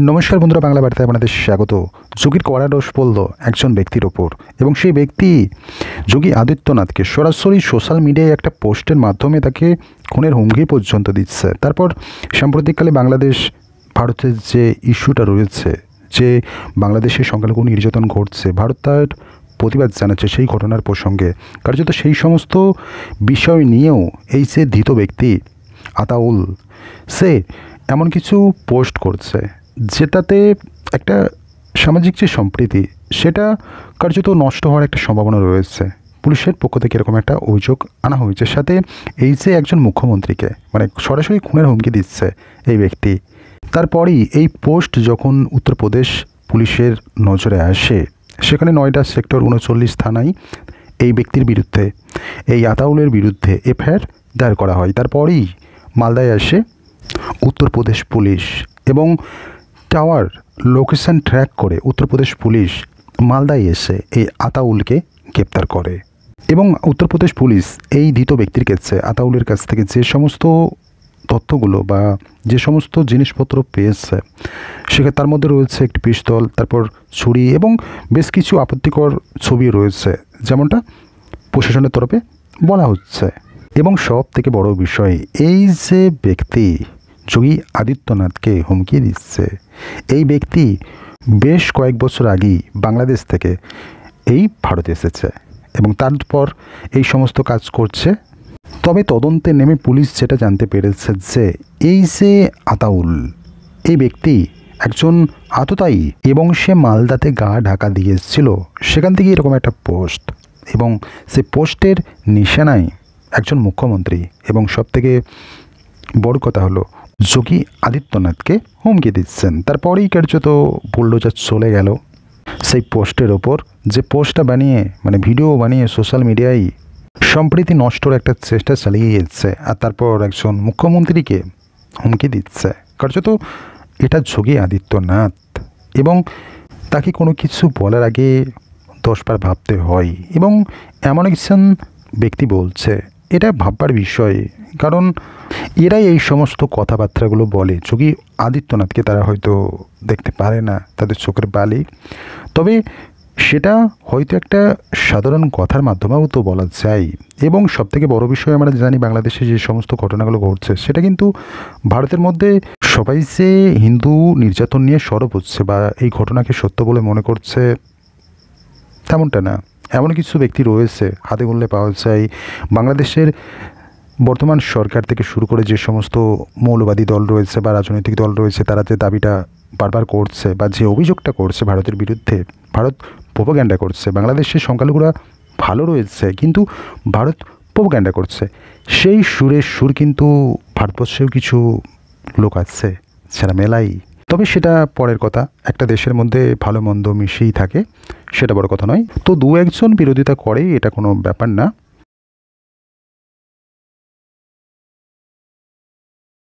নমস্কার বন্ধুরা, বাংলা বার্তায় আপনাদের স্বাগত। যোগীর কড়া দোষ পড়ল একজন ব্যক্তির ওপর এবং সেই ব্যক্তি যোগী আদিত্যনাথকে সরাসরি সোশ্যাল মিডিয়ায় একটা পোস্টের মাধ্যমে তাকে খুনের হুমকি পর্যন্ত দিচ্ছে। তারপর সাম্প্রতিককালে বাংলাদেশ ভারতের যে ইস্যুটা রয়েছে, যে বাংলাদেশে সংখ্যালঘু নির্যাতন ঘটছে, ভারত তার প্রতিবাদ জানাচ্ছে সেই ঘটনার প্রসঙ্গে। কার্যত সেই সমস্ত বিষয় নিয়েও এই যে ধৃত ব্যক্তি আতাউল, সে এমন কিছু পোস্ট করছে যেটাতে একটা সামাজিক যে সম্প্রীতি সেটা কার্যত নষ্ট হওয়ার একটা সম্ভাবনা রয়েছে। পুলিশের পক্ষ থেকে এরকম একটা অভিযোগ আনা হয়েছে। সাথে এই যে একজন মুখ্যমন্ত্রীকে মানে সরাসরি খুনের হুমকি দিচ্ছে এই ব্যক্তি, তারপরেই এই পোস্ট যখন উত্তরপ্রদেশ পুলিশের নজরে আসে, সেখানে 9টা সেক্টর 39 থানায় এই ব্যক্তির বিরুদ্ধে, এই আতাউলের বিরুদ্ধে এফআইআর দায়ের করা হয়। তারপরেই মালদায় আসে উত্তরপ্রদেশ পুলিশ এবং টাওয়ার লোকেশন ট্র্যাক করে উত্তরপ্রদেশ পুলিশ মালদায় এসে এই আতাউলকে গ্রেপ্তার করে। এবং উত্তরপ্রদেশ পুলিশ এই ধৃত ব্যক্তির কাছে, আতাউলের কাছ থেকে যে সমস্ত তথ্যগুলো বা যে সমস্ত জিনিসপত্র পেয়েছে, সেখানে তার মধ্যে রয়েছে একটি পিস্তল, তারপর ছুরি এবং বেশ কিছু আপত্তিকর ছবি রয়েছে, যেমনটা প্রশাসনের তরফে বলা হচ্ছে। এবং সব থেকে বড় বিষয়, এই যে ব্যক্তি যোগী আদিত্যনাথকে হুমকি দিচ্ছে, এই ব্যক্তি বেশ কয়েক বছর আগেই বাংলাদেশ থেকে এই ভারতে এসেছে এবং তারপর এই সমস্ত কাজ করছে। তবে তদন্তে নেমে পুলিশ যেটা জানতে পেরেছে যে এই যে আতাউল, এই ব্যক্তি একজন আততায়ী এবং সে মালদাতে গা ঢাকা দিয়ে এসেছিল, সেখান থেকে এরকম একটা পোস্ট, এবং সে পোস্টের নিশানায় একজন মুখ্যমন্ত্রী এবং সবথেকে বড় কথা হলো যোগী আদিত্যনাথকে হুমকি দিচ্ছেন। তারপরেই কার্যত বুলডোজার চলে গেল সেই পোস্টের ওপর, যে পোস্টটা বানিয়ে মানে ভিডিও বানিয়ে সোশ্যাল মিডিয়ায় সম্প্রীতি নষ্টর একটা চেষ্টা চালিয়ে যাচ্ছে, আর তারপর একজন মুখ্যমন্ত্রীকে হুমকি দিচ্ছে। কার্যত এটা যোগী আদিত্যনাথ, এবং তাকে কোনো কিছু বলার আগে 10 বার ভাবতে হয়। এবং এমন একজন ব্যক্তি বলছে, এটা ভাববার বিষয়, কারণ এরাই এই সমস্ত কথাবার্তাগুলো বলে। যোগী আদিত্যনাথকে তারা হয়তো দেখতে পারে না, তাদের চোখের বালি, তবে সেটা হয়তো একটা সাধারণ কথার মাধ্যমেও তো বলা যায়। এবং সবথেকে বড় বিষয়, আমরা জানি বাংলাদেশে যে সমস্ত ঘটনাগুলো ঘটছে, সেটা কিন্তু ভারতের মধ্যে সবাই যে হিন্দু নির্যাতন নিয়ে সরব হচ্ছে বা এই ঘটনাকে সত্য বলে মনে করছে তেমনটা না। এমন কিছু ব্যক্তি রয়েছে, হাতে গুনলে পাওয়া যায়। বাংলাদেশের বর্তমান সরকার থেকে শুরু করে যে সমস্ত মৌলবাদী দল রয়েছে বা রাজনৈতিক দল রয়েছে, তারা যে দাবিটা বারবার করছে বা যে অভিযোগটা করছে ভারতের বিরুদ্ধে, ভারত প্রোপাগ্যান্ডা করছে, বাংলাদেশের সংখ্যালঘুরা ভালো রয়েছে কিন্তু ভারত প্রোপাগ্যান্ডা করছে, সেই সুরের সুর কিন্তু ভারতবর্ষেও কিছু লোক আছে সেটা মেলাই। তবে সেটা পরের কথা, একটা দেশের মধ্যে ভালো মন্দ মিশেই থাকে, সেটা বড় কথা নয়। তো 2-1 জন বিরোধিতা করে, এটা কোনো ব্যাপার না।